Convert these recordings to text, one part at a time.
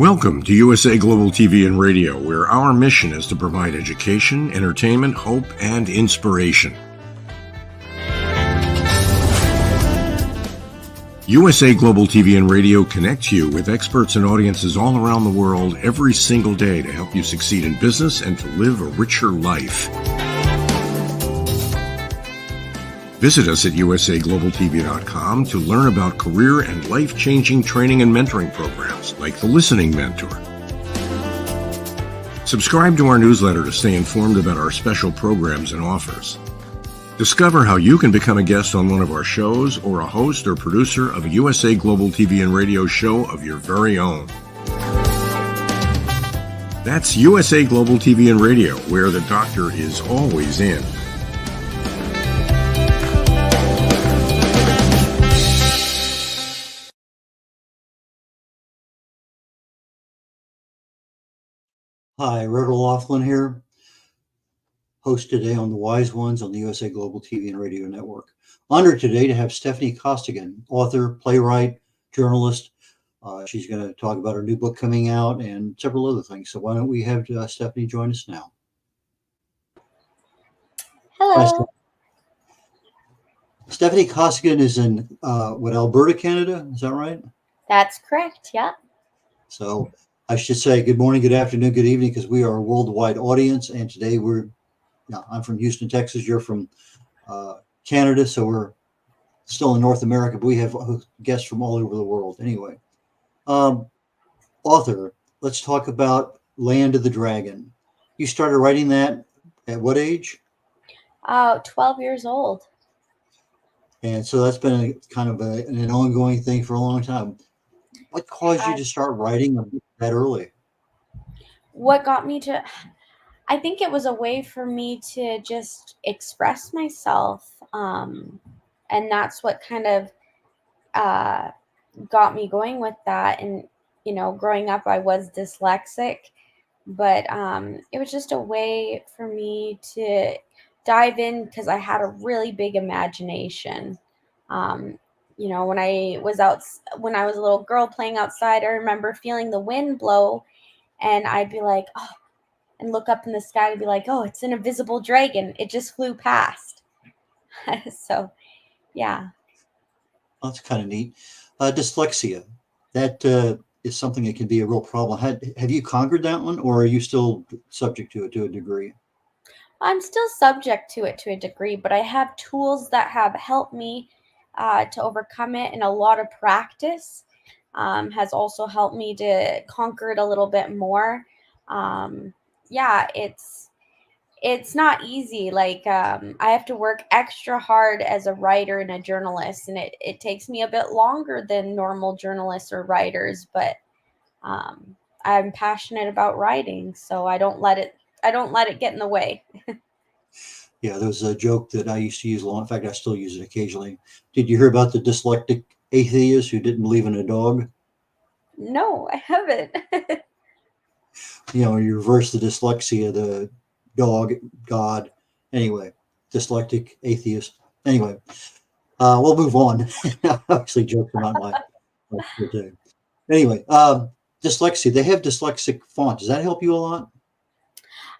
Welcome to USA Global TV and Radio, where our mission is to provide education, entertainment, hope, and inspiration. USA Global TV and Radio connects you with experts and audiences all around the world every single day to help you succeed in business and to live a richer life. Visit us at usaglobaltv.com to learn about career and life-changing training and mentoring programs like the Listening Mentor. Subscribe to our newsletter to stay informed about our special programs and offers. Discover how you can become a guest on one of our shows or a host or producer of a USA Global TV and Radio show of your very own. That's USA Global TV and Radio, where the doctor is always in. Hi, Rhoda Laughlin here, host today on The Wise Ones on the USA Global TV and Radio Network. Honored today to have Steffanie Costigan, author, playwright, journalist. She's going to talk about her new book coming out and several other things. So why don't we have Steffanie join us now? Hello. Steffanie Costigan is in Alberta, Canada? Is that right? That's correct. Yeah. So I should say good morning, good afternoon, good evening, because we are a worldwide audience. And today I'm from Houston, Texas. You're from Canada, so we're still in North America, but we have guests from all over the world. Anyway, author, let's talk about Land of the Dragon. You started writing that at what age? 12 years old. And so that's been an ongoing thing for a long time. What caused you to start writing that early? What got me to, I think it was a way for me to just express myself. And that's what kind of got me going with that. And, growing up, I was dyslexic, but it was just a way for me to dive in because I had a really big imagination. When I was a little girl playing outside, I remember feeling the wind blow and I'd be like, oh, and look up in the sky and be like, oh, it's an invisible dragon. It just flew past. So, yeah. That's kind of neat. Dyslexia, that is something that can be a real problem. Have you conquered that one, or are you still subject to it to a degree? I'm still subject to it to a degree, but I have tools that have helped me to overcome it, and a lot of practice has also helped me to conquer it a little bit more. It's not easy. I have to work extra hard as a writer and a journalist, and it takes me a bit longer than normal journalists or writers, but I'm passionate about writing, so I don't let it get in the way. Yeah, there was a joke that I used to use a lot. In fact, I still use it occasionally. Did you hear about the dyslexic atheist who didn't believe in a dog? No, I haven't. You reverse the dyslexia, the dog, God. Anyway, dyslexic atheist. Anyway, we'll move on. Obviously, jokes are not my forte. Anyway, dyslexia. They have dyslexic font. Does that help you a lot?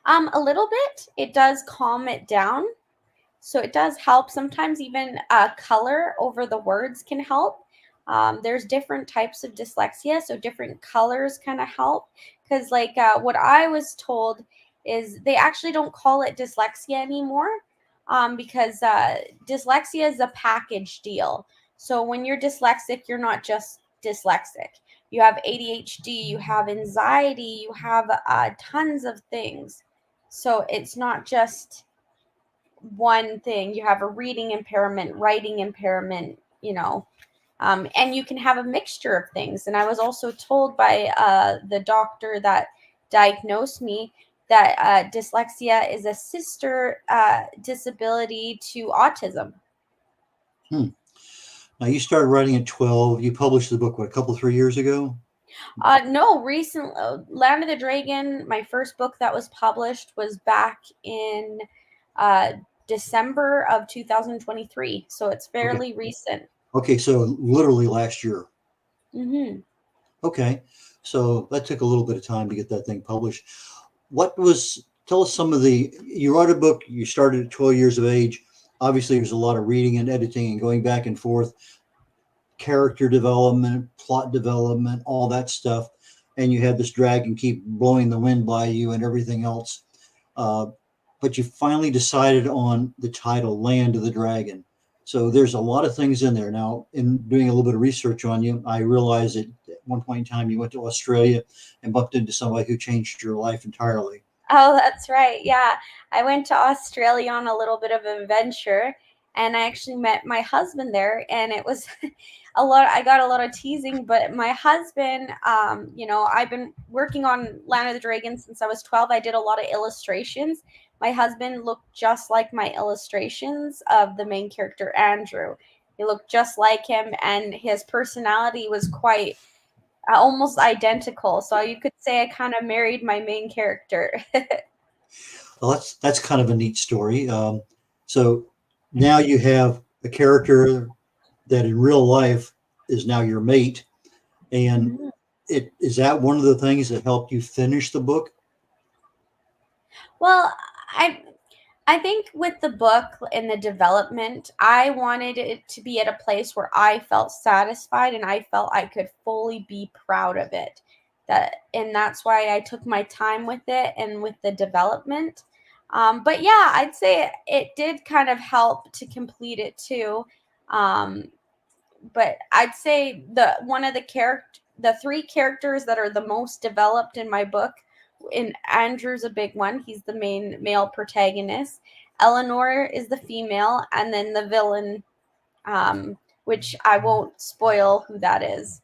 A little bit. It does calm it down. So it does help. Sometimes even color over the words can help. There's different types of dyslexia, so different colors kind of help. Because what I was told is they actually don't call it dyslexia anymore because dyslexia is a package deal. So when you're dyslexic, you're not just dyslexic. You have ADHD, you have anxiety, you have tons of things. So it's not just one thing. You have a reading impairment, writing impairment, and you can have a mixture of things. And I was also told by the doctor that diagnosed me that dyslexia is a sister disability to autism. Now, you started writing at 12. You published the book, a couple, 3 years ago? No, recently. Land of the Dragon, my first book that was published was back in December of 2023. So it's fairly recent. Okay, so literally last year. Mm-hmm. Okay. So that took a little bit of time to get that thing published. Tell us some of you wrote a book, you started at 12 years of age. Obviously, there's a lot of reading and editing and going back and forth, character development, plot development, all that stuff. And you had this dragon keep blowing the wind by you and everything else. Uh, but you finally decided on the title, Land of the Dragon. So there's a lot of things in there. Now, in doing a little bit of research on you, I realized that at one point in time you went to Australia and bumped into somebody who changed your life entirely. Oh, that's right. Yeah. I went to Australia on a little bit of an adventure, and I actually met my husband there, and it was I got a lot of teasing, but my husband, I've been working on Land of the Dragon since I was 12. I did a lot of illustrations. My husband looked just like my illustrations of the main character, Andrew. He looked just like him, and his personality was quite almost identical. So you could say I kind of married my main character. Well, that's kind of a neat story. So now you have a character that in real life is now your mate, and Mhm. it is that one of the things that helped you finish the book? Well, I I think with the book and the development, I wanted it to be at a place where I felt satisfied and I felt I could fully be proud of it. That's why I took my time with it and with the development. But yeah, I'd say it did kind of help to complete it too. Um, but I'd say the three characters that are the most developed in my book, in Andrew's a big one. He's the main male protagonist. Eleanor is the female, and then the villain, which I won't spoil who that is.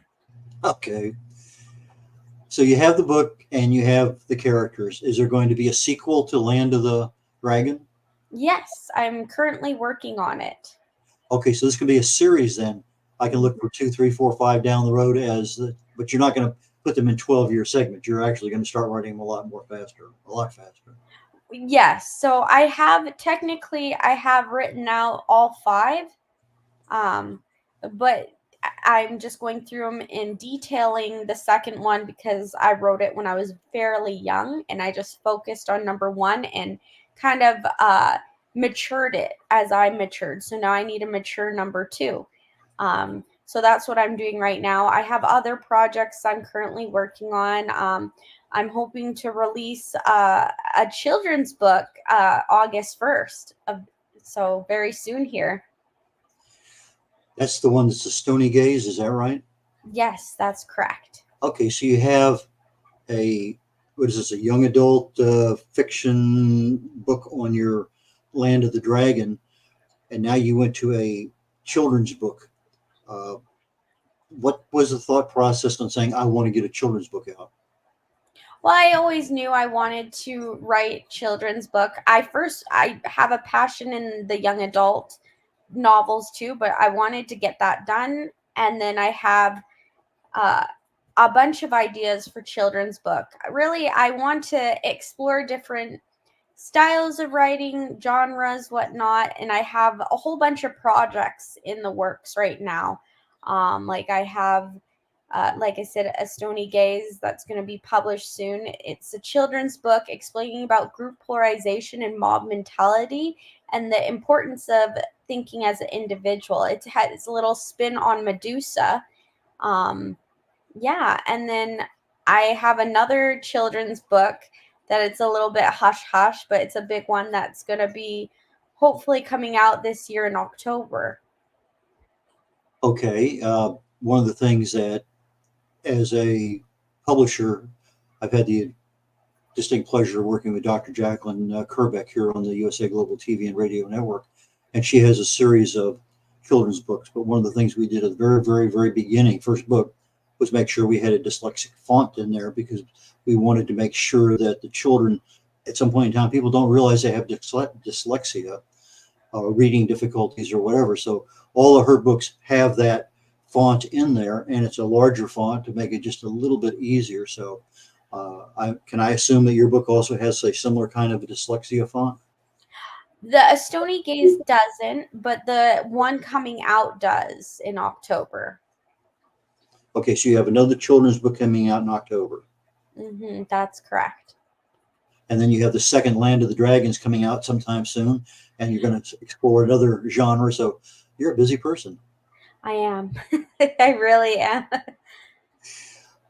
Okay. So you have the book and you have the characters. Is there going to be a sequel to Land of the Dragon? Yes, I'm currently working on it. Okay, so this could be a series then. I can look for two, three, four, five down the road but you're not going to put them in 12-year segments. You're actually going to start writing them a lot faster. Yes, so I have written out all five. Um, but I'm just going through them and detailing the second one because I wrote it when I was fairly young and I just focused on number one and kind of matured it as I matured. So now I need a mature number two. So that's what I'm doing right now. I have other projects I'm currently working on. I'm hoping to release a children's book August 1st, so very soon here. That's the one that's the Stony Gaze, is that right? Yes, that's correct. Okay, so you have a what is this, a young adult fiction book on your Land of the Dragon, and now you went to a children's book. Uh, what was the thought process on saying I want to get a children's book out? Well, I always knew I wanted to write children's book. I have a passion in the young adult novels too, but I wanted to get that done. And then I have uh, a bunch of ideas for children's book. Really, I want to explore different styles of writing, genres, whatnot, and I have a whole bunch of projects in the works right now. Like I have, like I said, a Stony Gaze that's going to be published soon. It's a children's book explaining about group polarization and mob mentality and the importance of thinking as an individual. It's a little spin on Medusa. Um, yeah, and then I have another children's book that it's a little bit hush hush, but it's a big one that's going to be hopefully coming out this year in October. Okay, one of the things that as a publisher, I've had the distinct pleasure of working with Dr. Jacqueline Kerbeck here on the USA Global TV and Radio Network, and she has a series of children's books. But one of the things we did at the very, very, very beginning, first book, was make sure we had a dyslexic font in there because we wanted to make sure that the children, at some point in time, people don't realize they have dyslexia, reading difficulties or whatever. So all of her books have that font in there, and it's a larger font to make it just a little bit easier. So can I assume that your book also has a similar kind of a dyslexia font? The Stony Gaze doesn't, but the one coming out does in October. Okay, so you have another children's book coming out in October. That's correct. And then you have the second Land of the Dragons coming out sometime soon, and you're going to explore another genre. So you're a busy person. I am. I really am.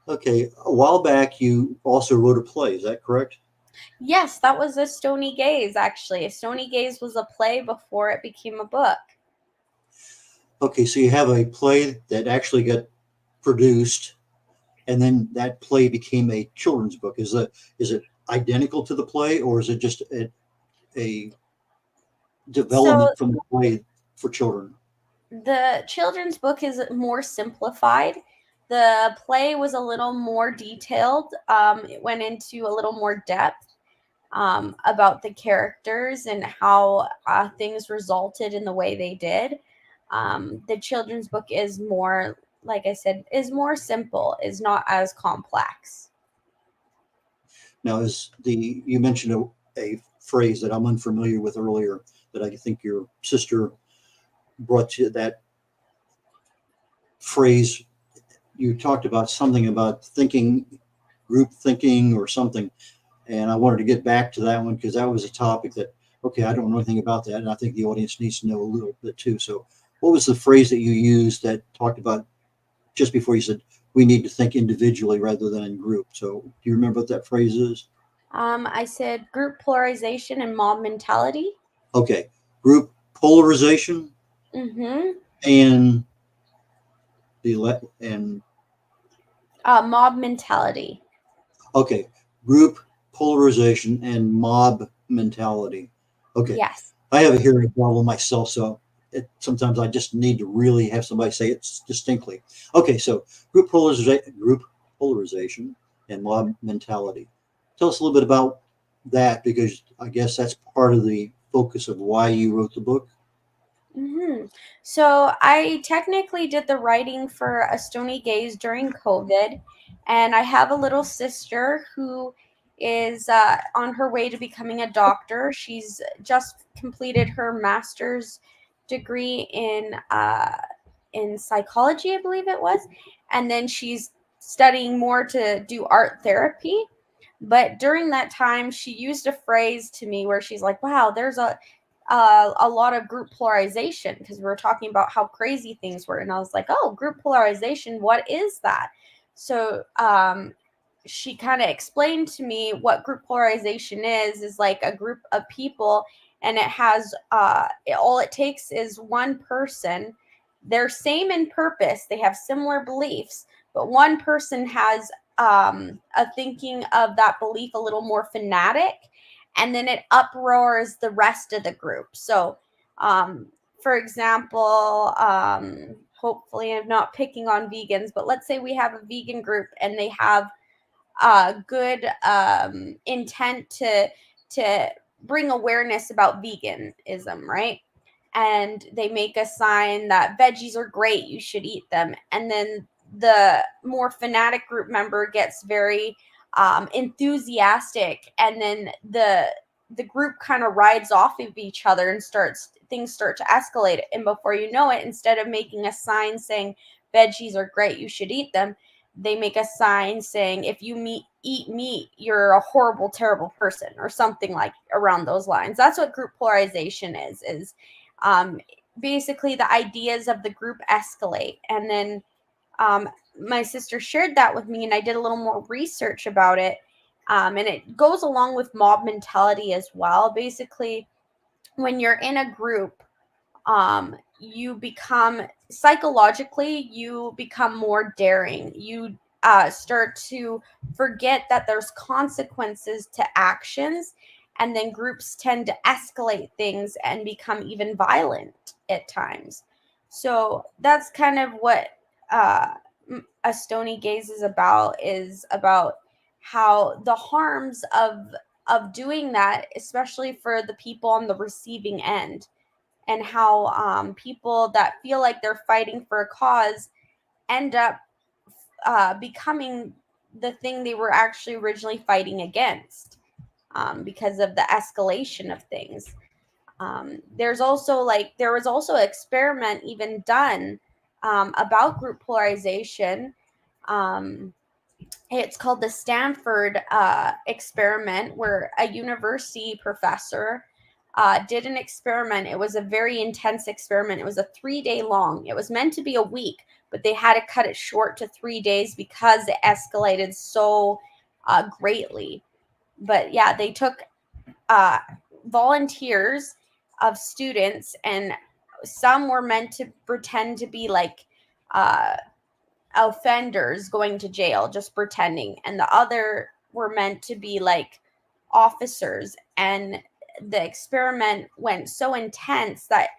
Okay, a while back you also wrote a play. Is that correct? Yes, that was a Stony Gaze, actually. A Stony Gaze was a play before it became a book. Okay, so you have a play that actually got produced, and then that play became a children's book. Is it identical to the play, or is it just a So development from the play for children? the children's book is more simplified. The play was a little more detailed. It went into a little more depth about the characters and how things resulted in the way they did. The children's book is more, like I said, is more simple, is not as complex. Now, you mentioned a phrase that I'm unfamiliar with earlier that I think your sister brought to that phrase. You talked about something about thinking, group thinking, or something, and I wanted to get back to that one because that was a topic that, okay, I don't know anything about that, and I think the audience needs to know a little bit too. So, what was the phrase that you used that talked about just before you said we need to think individually rather than in group? So, do you remember what that phrase is? I said group polarization and mob mentality. Okay, group polarization Mm-hmm. and and Mob mentality. okay, group polarization and mob mentality. Okay, Yes. I have a hearing problem myself, so sometimes I just need to really have somebody say it distinctly. Okay, so group polarization and mob mentality. Tell us a little bit about that because I guess that's part of the focus of why you wrote the book. So I technically did the writing for A Stony Gaze during COVID, and I have a little sister who is on her way to becoming a doctor. She's just completed her master's degree in psychology, I believe it was, and then she's studying more to do art therapy. But during that time, she used a phrase to me where she's like, "Wow, there's a lot of group polarization," because we were talking about how crazy things were, and I was like, "Oh, group polarization, what is that?" So she kind of explained to me what group polarization is like a group of people, and it has all it takes is one person. They're same in purpose, they have similar beliefs, but one person has a thinking of that belief a little more fanatic, and then it uproars the rest of the group. So for example, hopefully I'm not picking on vegans, but let's say we have a vegan group and they have good intent to bring awareness about veganism, right? And they make a sign that veggies are great, you should eat them. And then the more fanatic group member gets very enthusiastic, and then the group kind of rides off of each other and things start to escalate. And before you know it, instead of making a sign saying veggies are great, you should eat them, they make a sign saying if you eat meat, you're a horrible, terrible person, or something like around those lines. That's what group polarization is um, basically the ideas of the group escalate. And then my sister shared that with me, and I did a little more research about it. And it goes along with mob mentality as well. Basically, when you're in a group, you become psychologically, you become more daring. You start to forget that there's consequences to actions, and then groups tend to escalate things and become even violent at times. So that's kind of what uh, A Stony Gaze is about how the harms of doing that, especially for the people on the receiving end, and how people that feel like they're fighting for a cause end up becoming the thing they were actually originally fighting against, because of the escalation of things. There was also an experiment even done about group polarization. It's called the Stanford experiment, where a university professor did an experiment. It was a very intense experiment. It was a 3-day long. It was meant to be a week, but they had to cut it short to 3 days because it escalated so greatly. But yeah, they took volunteers of students, and some were meant to pretend to be like offenders going to jail, just pretending, and the other were meant to be like officers. And the experiment went so intense that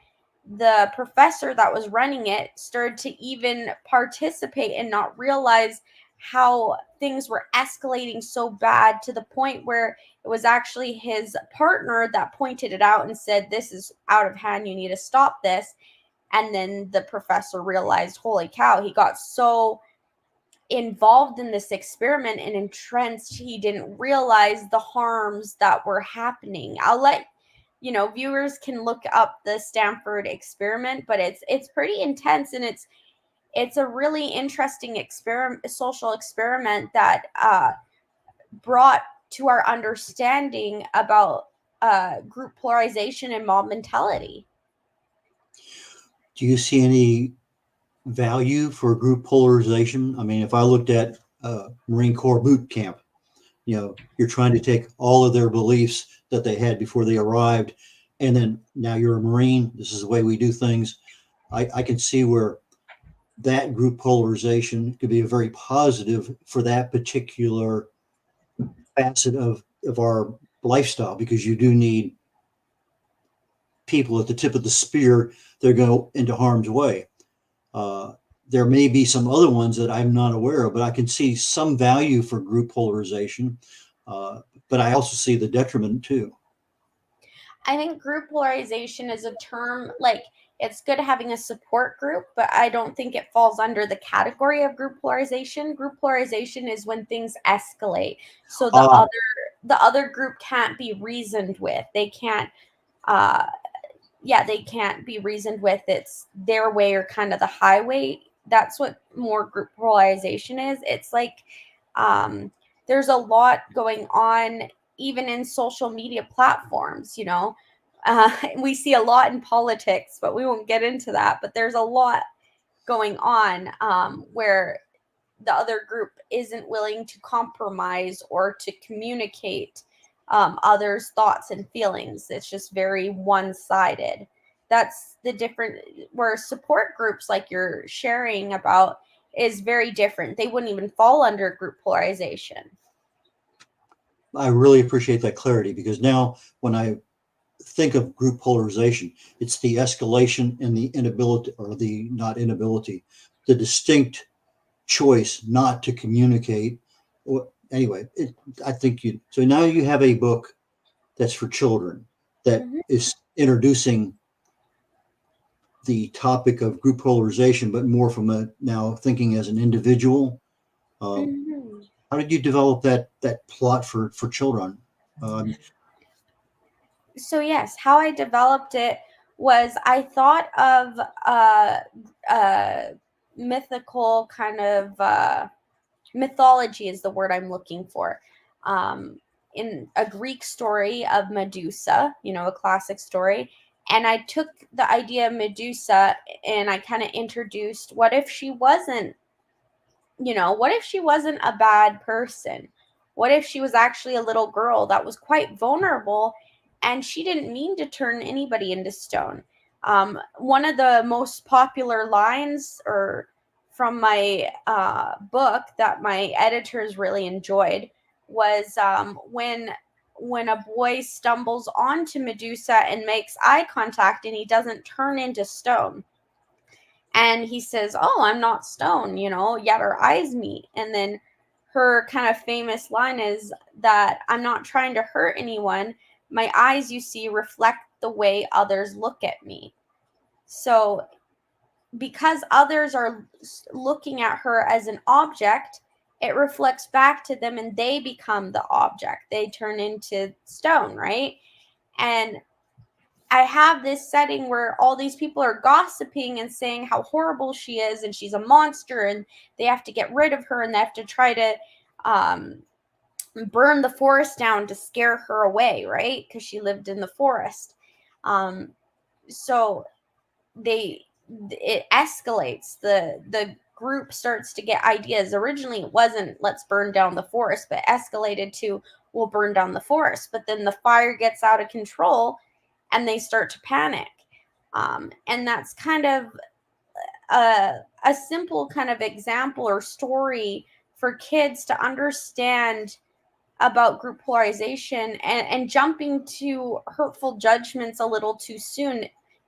the professor that was running it started to even participate and not realize how things were escalating so bad, to the point where it was actually his partner that pointed it out and said, "This is out of hand, you need to stop this." And then the professor realized, holy cow, he got so involved in this experiment and entrenched, he didn't realize the harms that were happening. I'll let viewers can look up the Stanford experiment, but it's pretty intense, and it's a really interesting social experiment that brought to our understanding about group polarization and mob mentality. Do you see any value for group polarization? I mean, if I looked at Marine Corps boot camp, you're trying to take all of their beliefs that they had before they arrived, and then now you're a Marine. This is the way we do things. I can see where that group polarization could be a very positive for that particular facet of our lifestyle, because you do need people at the tip of the spear that go into harm's way. There may be some other ones that I'm not aware of, but I can see some value for group polarization. But I also see the detriment too. I think group polarization is a term, like, it's good having a support group, but I don't think it falls under the category of group polarization. Group polarization is when things escalate. So the other group can't be reasoned with. They can't they can't be reasoned with. It's their way or kind of the highway. That's what more group polarization is. It's like there's a lot going on even in social media platforms. We see a lot in politics, but we won't get into that. But there's a lot going on where the other group isn't willing to compromise or to communicate others' thoughts and feelings. It's just very one-sided. That's the different, where support groups like you're sharing about is very different. They wouldn't even fall under group polarization. I really appreciate that clarity, because now when I think of group polarization, it's the escalation and the inability, or the not inability, the distinct choice not to communicate. Anyway, I think so now you have a book that's for children that is introducing the topic of group polarization, but more from a now thinking as an individual. How did you develop that plot for children? So yes, how I developed it was I thought of a mythical kind of mythology is the word I'm looking for. In a Greek story of Medusa, a classic story. And I took the idea of Medusa and I kind of introduced, what if she wasn't a bad person? What if she was actually a little girl that was quite vulnerable and she didn't mean to turn anybody into stone? One of the most popular lines from my book that my editors really enjoyed was when a boy stumbles onto Medusa and makes eye contact and he doesn't turn into stone. And he says, "Oh, I'm not stone, yet our eyes meet." And then her kind of famous line is that, "I'm not trying to hurt anyone. My eyes, you see, reflect the way others look at me." So because others are looking at her as an object, it reflects back to them and they become the object. They turn into stone, right? And I have this setting where all these people are gossiping and saying how horrible she is and she's a monster and they have to get rid of her and they have to try to um, burn the forest down to scare her away, right? Because she lived in the forest. Um, so it escalates. The group starts to get ideas. Originally, it wasn't let's burn down the forest, but escalated to we'll burn down the forest. But then the fire gets out of control and they start to panic. And that's kind of a simple kind of example or story for kids to understand about group polarization and jumping to hurtful judgments a little too soon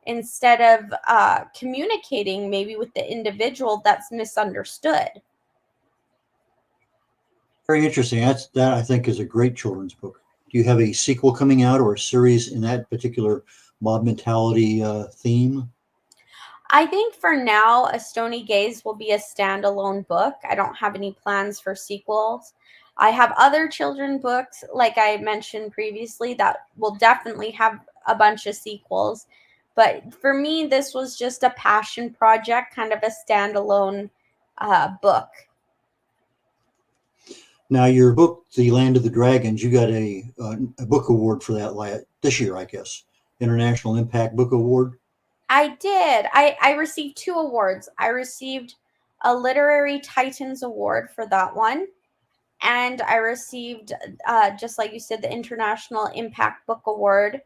instead of communicating maybe with the individual that's misunderstood. Very interesting. That I think is a great children's book. Do you have a sequel coming out or a series in that particular mob mentality theme? I think for now, A Stony Gaze will be a standalone book. I don't have any plans for sequels. I have other children books, like I mentioned previously, that will definitely have a bunch of sequels. But for me, this was just a passion project, kind of a standalone book. Now, your book, The Land of the Dragons, you got a book award for that this year, I guess. International Impact Book Award. I did. I received 2 awards. I received a Literary Titans Award for that one. And I received, just like you said, the International Impact Book Award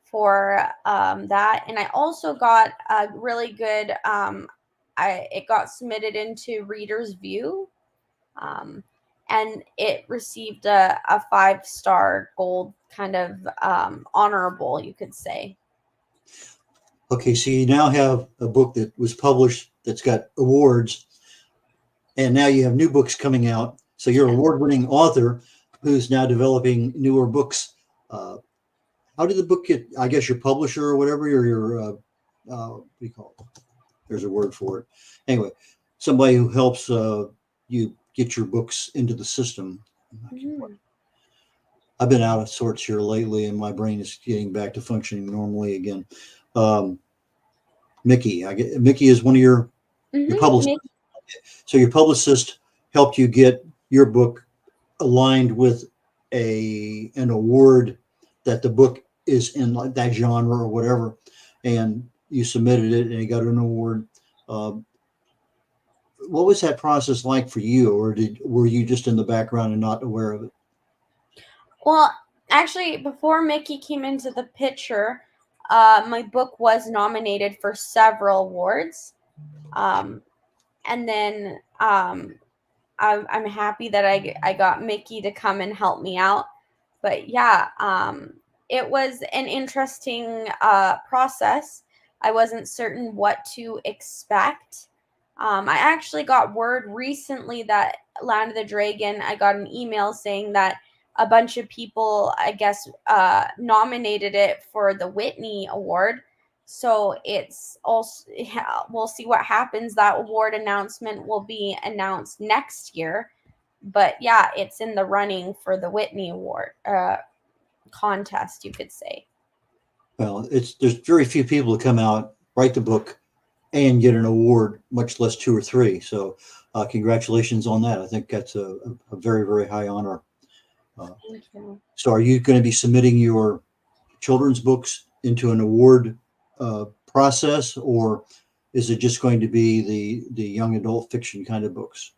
for that. And I also got a really good, it got submitted into Reader's View. And it received a 5-star gold kind of honorable, you could say. Okay, so you now have a book that was published that's got awards, and now you have new books coming out. So you're an award-winning author who's now developing newer books. How did the book get? I guess your publisher or whatever, or your what do you call it? There's a word for it. Anyway, somebody who helps you get your books into the system. Mm-hmm. I've been out of sorts here lately, and my brain is getting back to functioning normally again. Mickey, Mickey is one of your publicists. So your publicist helped you get your book aligned with an award that the book is in, like that genre or whatever, and you submitted it and you got an award. What was that process like for you, or were you just in the background and not aware of it? Well, actually, before Mickey came into the picture, my book was nominated for several awards. And then I'm happy that I got Mickey to come and help me out. But yeah, it was an interesting process. I wasn't certain what to expect. I actually got word recently that Land of the Dragon, I got an email saying that a bunch of people, I guess, nominated it for the Whitney Award. So it's also, yeah, we'll see what happens. That award announcement will be announced next year. But yeah, it's in the running for the Whitney Award contest, you could say. Well, there's very few people who come out, write the book, and get an award, much less 2 or 3. So, congratulations on that. I think that's a very, very high honor. Thank you. So, are you going to be submitting your children's books into an award process, or is it just going to be the young adult fiction kind of books?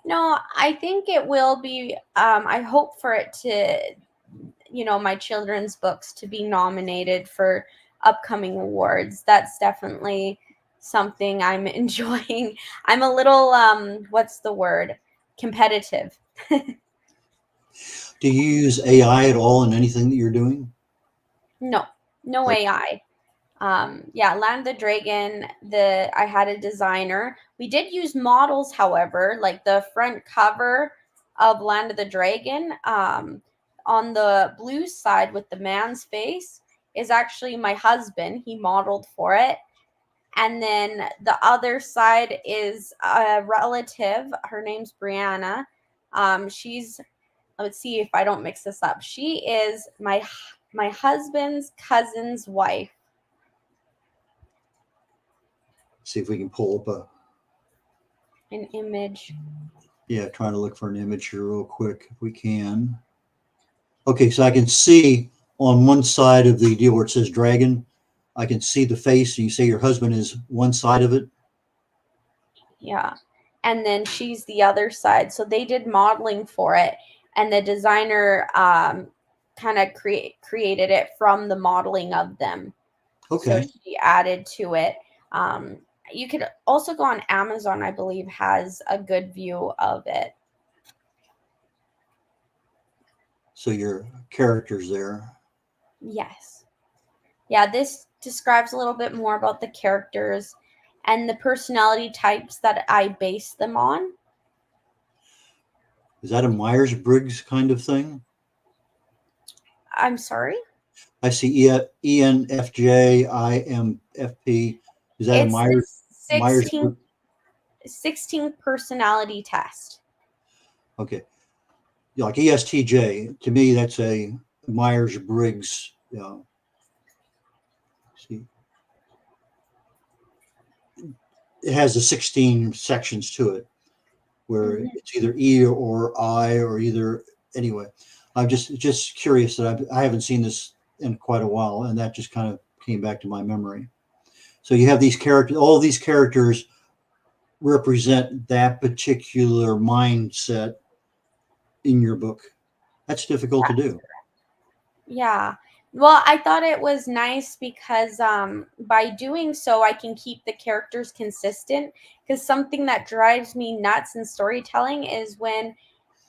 No, I think it will be. I hope for it to, my children's books to be nominated for upcoming awards. That's definitely something I'm enjoying. I'm a little, what's the word? Competitive. Do you use AI at all in anything that you're doing? No, no Okay. AI. Yeah, Land of the Dragon, I had a designer. We did use models, however, like the front cover of Land of the Dragon, on the blue side with the man's face is actually my husband. He modeled for it. And then the other side is a relative. Her name's Brianna. She's, let's see if I don't mix this up. She is my my husband's cousin's wife. See if we can pull up an image. Yeah, trying to look for an image here real quick if we can. Okay, so I can see on one side of the deal where it says dragon, I can see the face. And you say your husband is one side of it? Yeah. And then she's the other side. So they did modeling for it. And the designer kind of created it from the modeling of them. Okay. So she added to it. You could also go on Amazon, I believe, has a good view of it. So your characters there. Yes. Yeah, this describes a little bit more about the characters and the personality types that I base them on. Is that a Myers-Briggs kind of thing? I'm sorry? I see ENFJ, IMFP. Is that It's a Myers? 16th personality test. Okay. Like ESTJ, to me, that's a Myers-Briggs. See, it has the 16 sections to it, where it's either E or I or either. Anyway, I'm just curious that I haven't seen this in quite a while, and that just kind of came back to my memory. So you have these characters. All these characters represent that particular mindset in your book. That's difficult to do. Yeah. Well, I thought it was nice because by doing so, I can keep the characters consistent. Because something that drives me nuts in storytelling is when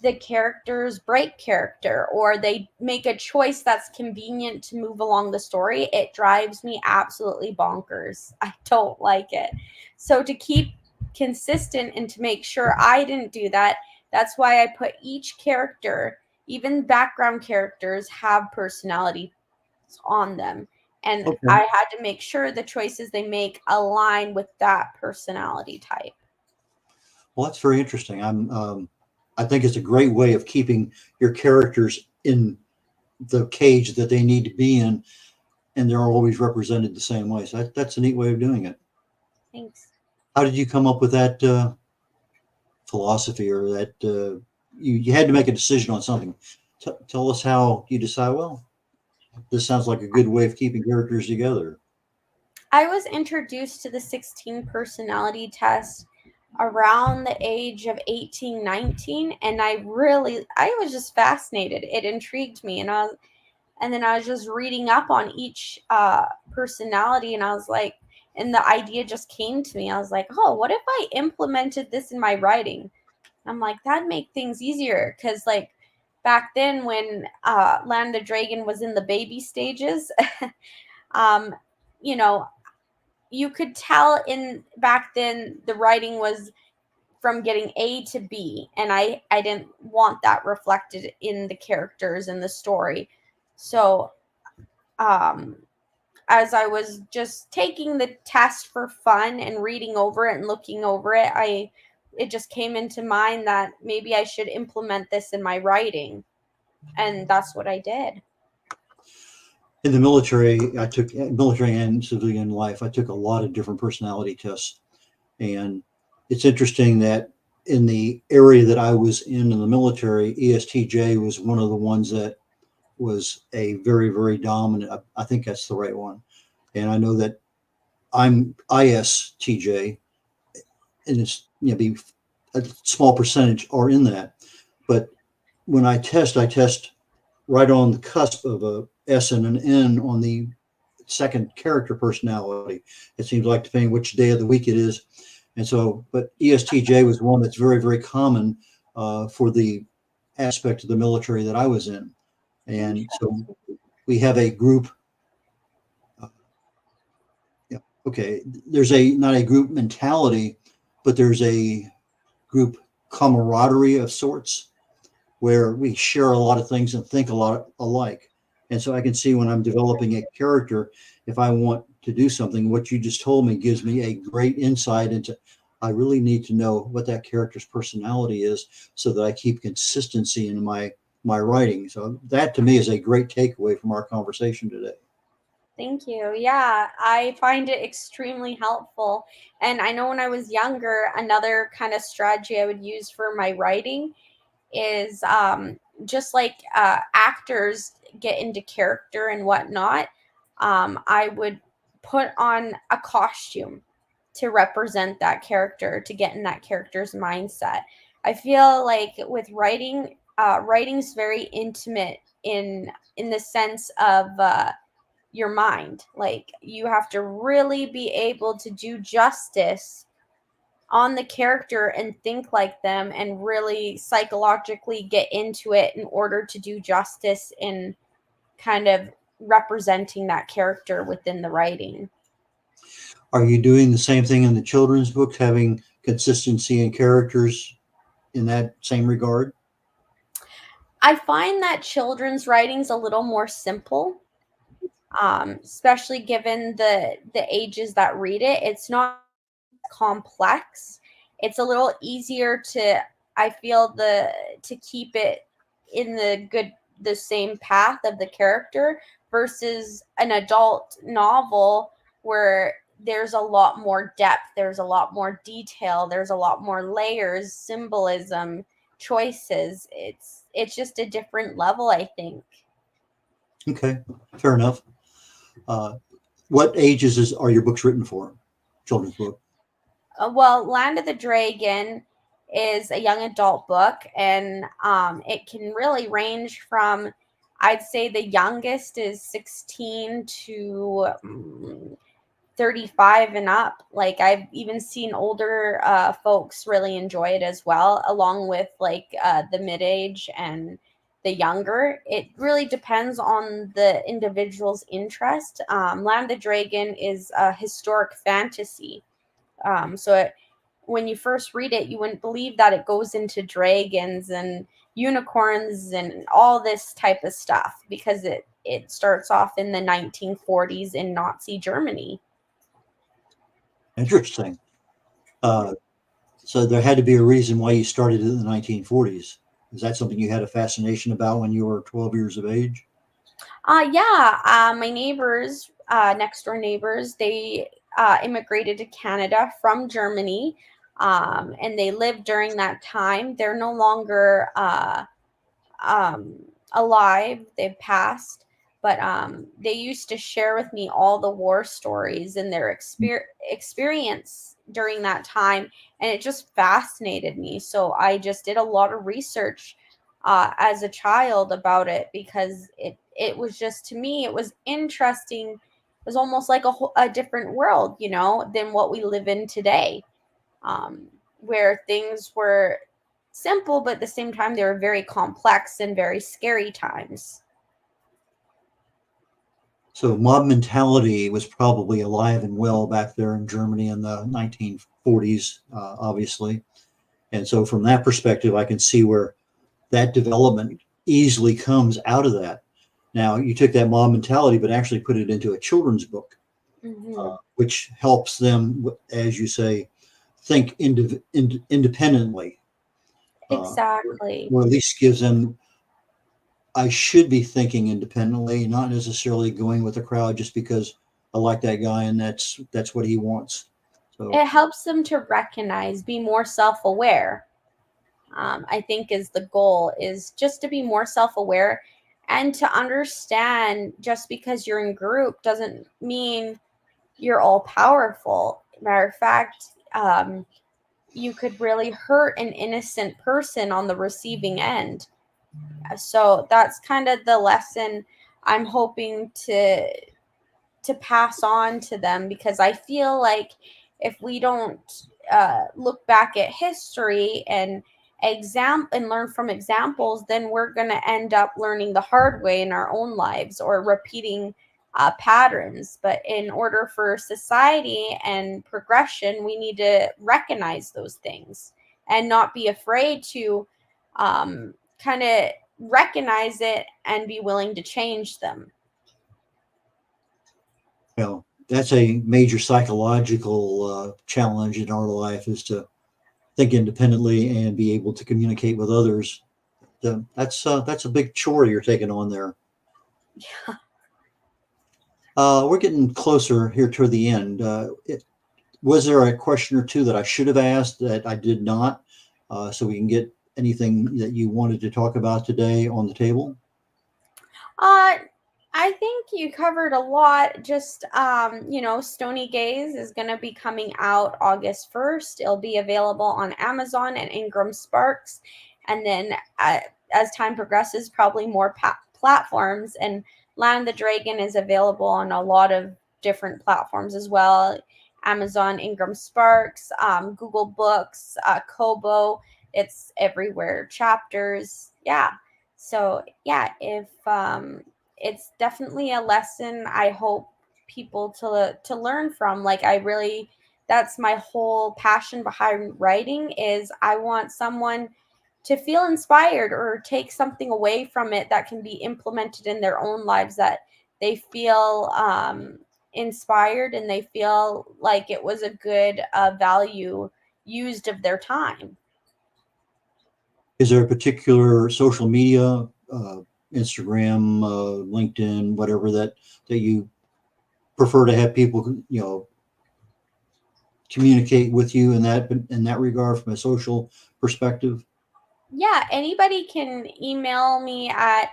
the characters break character or they make a choice that's convenient to move along the story. It drives me absolutely bonkers. I don't like it. So to keep consistent and to make sure I didn't do that, that's why I put each character, even background characters, have personality on them. And Okay. I had to make sure the choices they make align with that personality type. Well, that's very interesting. I think it's a great way of keeping your characters in the cage that they need to be in, and they're always represented the same way. So that's a neat way of doing it. Thanks. How did you come up with that philosophy, or that you had to make a decision on something? Tell us how you decide, well, this sounds like a good way of keeping characters together. I was introduced to the 16 personality test around the age of 18, 19, and I was just fascinated. It intrigued me, and then I was just reading up on each personality, and I was like, and the idea just came to me. I was like, oh, what if I implemented this in my writing? I'm like, that'd make things easier, because like back then when Land of the Dragon was in the baby stages, um, you know, you could tell in back then the writing was from getting A to B, and I didn't want that reflected in the characters and the story. So as I was just taking the test for fun and reading over it and looking over it, it just came into mind that maybe I should implement this in my writing, and that's what I did. In the military, I took military and civilian life. I took a lot of different personality tests, and it's interesting that in the area that I was in the military, ESTJ was one of the ones that was a very, very dominant. I think that's the right one. And I know that I'm ISTJ, and it's be a small percentage are in that. But when I test right on the cusp of a S and an N on the second character personality. It seems like, depending which day of the week it is. And so, but ESTJ was one that's very, very common for the aspect of the military that I was in. And so we have a group. Okay, there's not a group mentality, but there's a group camaraderie of sorts where we share a lot of things and think a lot alike. And so I can see when I'm developing a character, if I want to do something, what you just told me gives me a great insight into, I really need to know what that character's personality is so that I keep consistency in my my writing. So that to me is a great takeaway from our conversation today. Thank you. Yeah, I find it extremely helpful. And I know when I was younger, another kind of strategy I would use for my writing is just like actors get into character and whatnot. I would put on a costume to represent that character, to get in that character's mindset. I feel like with writing, writing's very intimate in the sense of your mind. Like you have to really be able to do justice on the character and think like them and really psychologically get into it in order to do justice in kind of representing that character within the writing. Are you doing the same thing in the children's books, having consistency in characters in that same regard? I find that children's writing's a little more simple, especially given the ages that read it. It's not complex. It's a little easier to, I feel, to keep it in the same path of the character versus an adult novel where there's a lot more depth, there's a lot more detail, there's a lot more layers, symbolism, choices. It's just a different level, I think. Okay, fair enough. What ages are your books written for? Children's book. Well, Land of the Dragon is a young adult book, and it can really range from, I'd say the youngest is 16 to 35 and up. Like I've even seen older folks really enjoy it as well, along with like the mid age and the younger. It really depends on the individual's interest. Land of the Dragon is a historic fantasy. When you first read it, you wouldn't believe that it goes into dragons and unicorns and all this type of stuff because it starts off in the 1940s in Nazi Germany. Interesting. So there had to be a reason why you started in the 1940s. Is that something you had a fascination about when you were 12 years of age? Yeah, my neighbors, next door neighbors, they immigrated to Canada from Germany, and they lived during that time. They're no longer um, alive, they've passed, but they used to share with me all the war stories and their experience during that time. And it just fascinated me. So I just did a lot of research as a child about it because it was just, to me, it was interesting. It was almost like a different world, than what we live in today, where things were simple, but at the same time, they were very complex and very scary times. So mob mentality was probably alive and well back there in Germany in the 1940s, obviously. And so from that perspective, I can see where that development easily comes out of that. Now, you took that mob mentality, but actually put it into a children's book, which helps them, as you say, think independently. Exactly. Or at least gives them, I should be thinking independently, not necessarily going with the crowd just because I like that guy and that's what he wants. So It helps them to recognize, be more self-aware. I think is the goal, is just to be more self-aware and to understand just because you're in group doesn't mean you're all powerful. Matter of fact, you could really hurt an innocent person on the receiving end. So that's kind of the lesson I'm hoping to pass on to them, because I feel like if we don't look back at history and learn from examples, then we're going to end up learning the hard way in our own lives or repeating patterns. But in order for society and progression, we need to recognize those things and not be afraid to kind of recognize it and be willing to change them. that's a major psychological challenge in our life, is to think independently and be able to communicate with others that's a big chore you're taking on there. Yeah. We're getting closer here toward the end. Was there a question or two that I should have asked that I did not, so we can get anything that you wanted to talk about today on the table? I think you covered a lot. Just, Stony Gaze is going to be coming out August 1st. It'll be available on Amazon and Ingram Sparks. And then as time progresses, probably more platforms. And Land of the Dragon is available on a lot of different platforms as well. Amazon, Ingram Sparks, Google Books, Kobo. It's everywhere. Chapters. Yeah. So, yeah, if it's definitely a lesson I hope people to learn from. Like, that's my whole passion behind writing, is I want someone to feel inspired or take something away from it that can be implemented in their own lives, that they feel inspired and they feel like it was a good value used of their time. Is there a particular social media, Instagram, LinkedIn, whatever that you prefer to have people, communicate with you in that regard from a social perspective? Yeah, anybody can email me at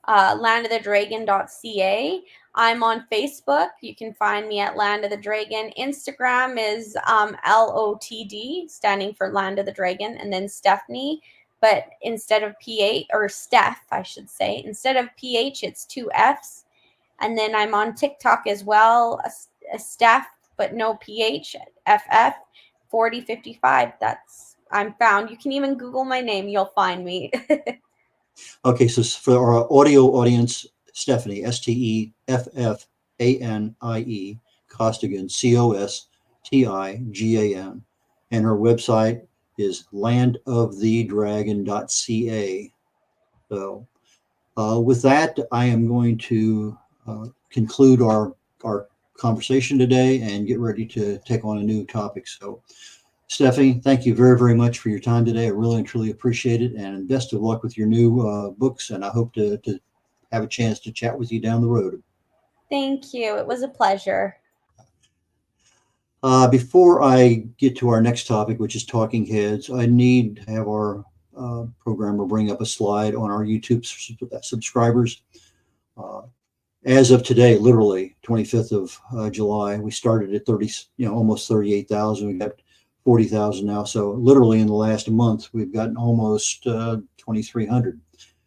landofthedragon.ca. I'm on Facebook. You can find me at Land of the Dragon. Instagram is LOTD, standing for Land of the Dragon, and then Steffanie. But instead of PH, or Steph, I should say, instead of PH, it's 2 F's. And then I'm on TikTok as well, a Steph, but no PH, FF 4055. I'm found. You can even Google my name. You'll find me. Okay, so for our audio audience, Steffanie, Steffanie, Costigan, Costigan, and her website is landofthedragon.ca. So with that, I am going to conclude our conversation today and get ready to take on a new topic. So Steffanie, thank you very, very much for your time today. I really and truly appreciate it, and best of luck with your new books, and I hope to have a chance to chat with you down the road. Thank you. It was a pleasure. Before I get to our next topic, which is Talking Heads, I need to have our programmer bring up a slide on our YouTube subscribers. As of today, literally 25th of July, we started at almost 38,000. We got 40,000 now. So literally in the last month, we've gotten almost 2,300.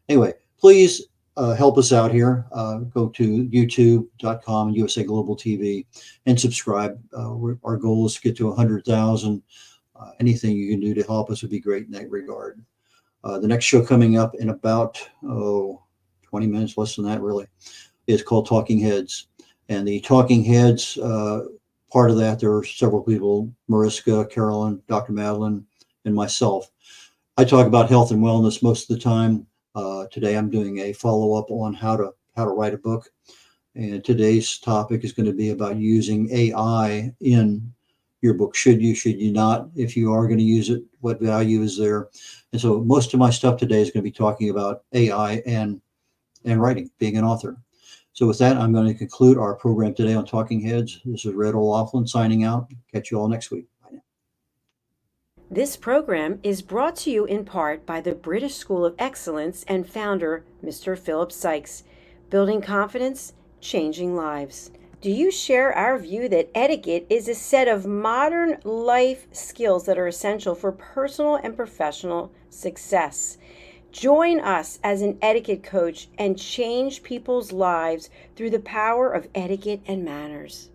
Anyway, please help us out here. Go to youtube.com, USA Global TV, and subscribe. Our goal is to get to 100,000. Anything you can do to help us would be great in that regard. The next show coming up in about 20 minutes, less than that really, is called Talking Heads. And the Talking Heads, part of that, there are several people, Mariska, Carolyn, Dr. Madeline, and myself. I talk about health and wellness most of the time. Today I'm doing a follow-up on how to write a book. And today's topic is going to be about using AI in your book. Should you not? If you are going to use it, what value is there? And so most of my stuff today is going to be talking about AI and writing, being an author. So with that, I'm going to conclude our program today on Talking Heads. This is Red O'Loughlin signing out. Catch you all next week. Bye now. This program is brought to you in part by the British School of Excellence and founder, Mr. Philip Sykes. Building confidence, changing lives. Do you share our view that etiquette is a set of modern life skills that are essential for personal and professional success? Join us as an etiquette coach and change people's lives through the power of etiquette and manners.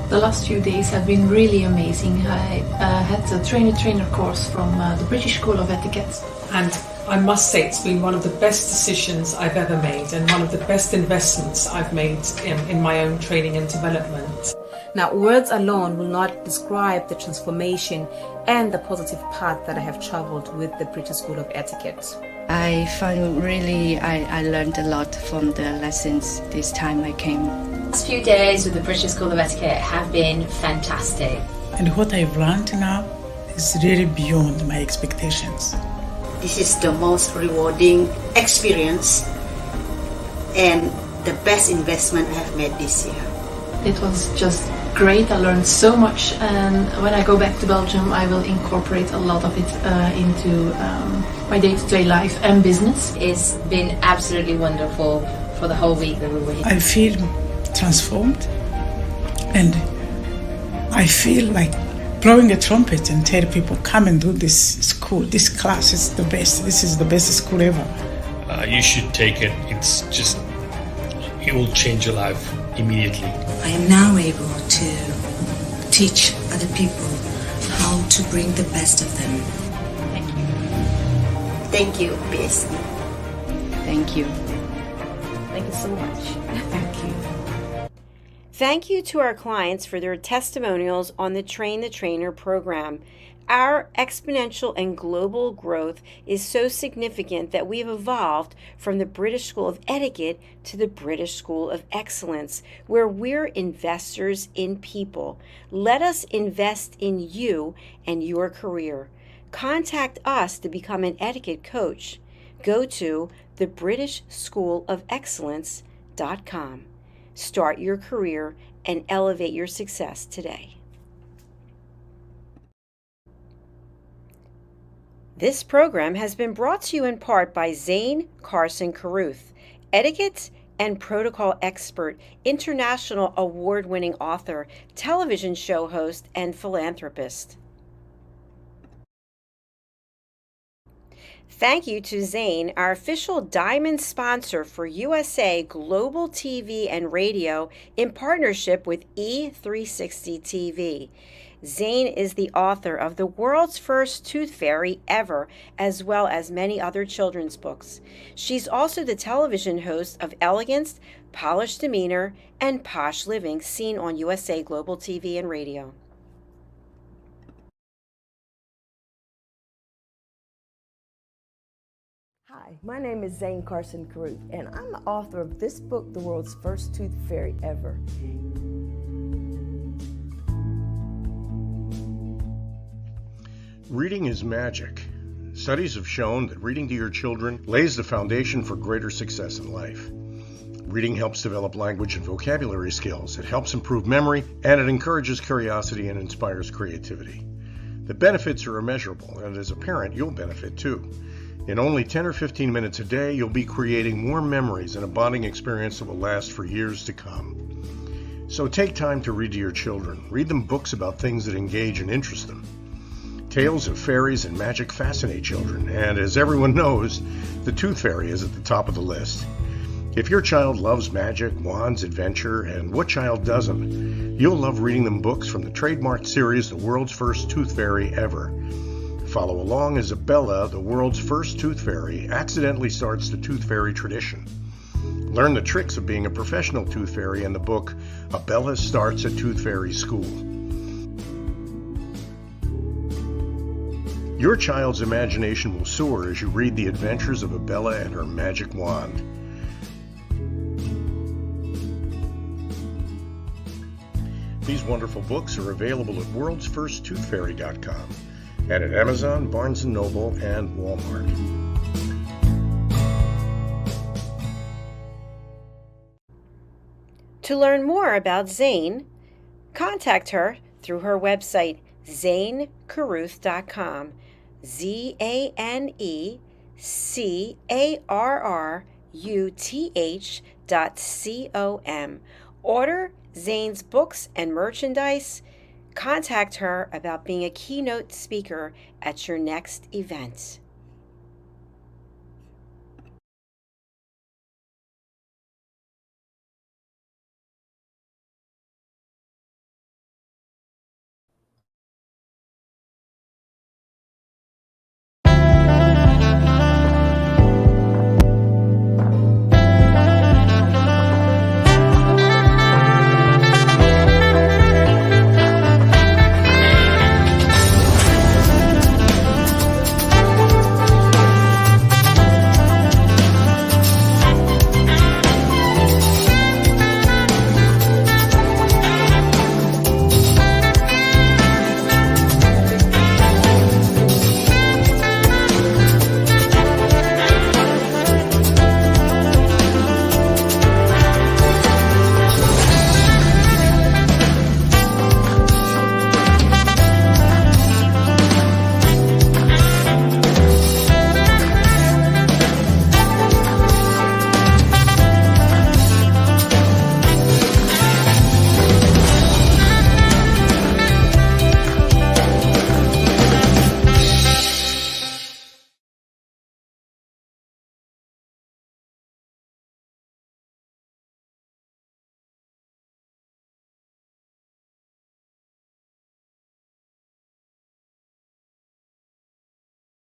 The last few days have been really amazing. I had a trainer course from the British School of Etiquette. And I must say it's been one of the best decisions I've ever made and one of the best investments I've made in my own training and development. Now, words alone will not describe the transformation and the positive path that I have traveled with the British School of Etiquette. I found I learned a lot from the lessons this time I came. The last few days with the British School of Etiquette have been fantastic. And what I've learned now is really beyond my expectations. this is the most rewarding experience and the best investment I have made this year. It was just great. I learned so much, and when I go back to Belgium, I will incorporate a lot of it into my day-to-day life and business. It's been absolutely wonderful for the whole week that we were here. I feel transformed, and I feel like blowing a trumpet and tell people, come and do this school. This class is the best. This is the best school ever. You should take it. It will change your life immediately. I am now able to teach other people how to bring the best of them. Thank you. Thank you, BSC. Thank you. Thank you so much. Thank you. Thank you to our clients for their testimonials on the Train the Trainer program. Our exponential and global growth is so significant that we've evolved from the British School of Etiquette to the British School of Excellence, where we're investors in people. Let us invest in you and your career. Contact us to become an etiquette coach. Go to thebritishschoolofexcellence.com. Start your career and elevate your success today. This program has been brought to you in part by Zane Carson Carruth, etiquette and protocol expert, international award-winning author, television show host, and philanthropist. Thank you to Zane, our official diamond sponsor for USA Global TV and Radio in partnership with E360 TV. Zane is the author of The World's First Tooth Fairy Ever, as well as many other children's books. She's also the television host of Elegance, Polished Demeanor, and Posh Living, seen on USA Global TV and Radio. Hi, my name is Zane Carson Carruth, and I'm the author of this book, The World's First Tooth Fairy Ever. Reading is magic. Studies have shown that reading to your children lays the foundation for greater success in life. Reading helps develop language and vocabulary skills. It helps improve memory, and it encourages curiosity and inspires creativity. The benefits are immeasurable, and as a parent, you'll benefit too. In only 10 or 15 minutes a day, you'll be creating more memories and a bonding experience that will last for years to come. So take time to read to your children. Read them books about things that engage and interest them. Tales of fairies and magic fascinate children, and as everyone knows, the Tooth Fairy is at the top of the list. If your child loves magic, wands, adventure, and what child doesn't, you'll love reading them books from the trademarked series, The World's First Tooth Fairy Ever. Follow along as Abella, the world's first tooth fairy, accidentally starts the tooth fairy tradition. Learn the tricks of being a professional tooth fairy in the book, Abella Starts a Tooth Fairy School. Your child's imagination will soar as you read the adventures of Abella and her magic wand. These wonderful books are available at worldsfirsttoothfairy.com and at Amazon, Barnes & Noble, and Walmart. To learn more about Zane, contact her through her website, zanecarruth.com. ZANECARRUTH.com. Order Zane's books and merchandise. Contact her about being a keynote speaker at your next event.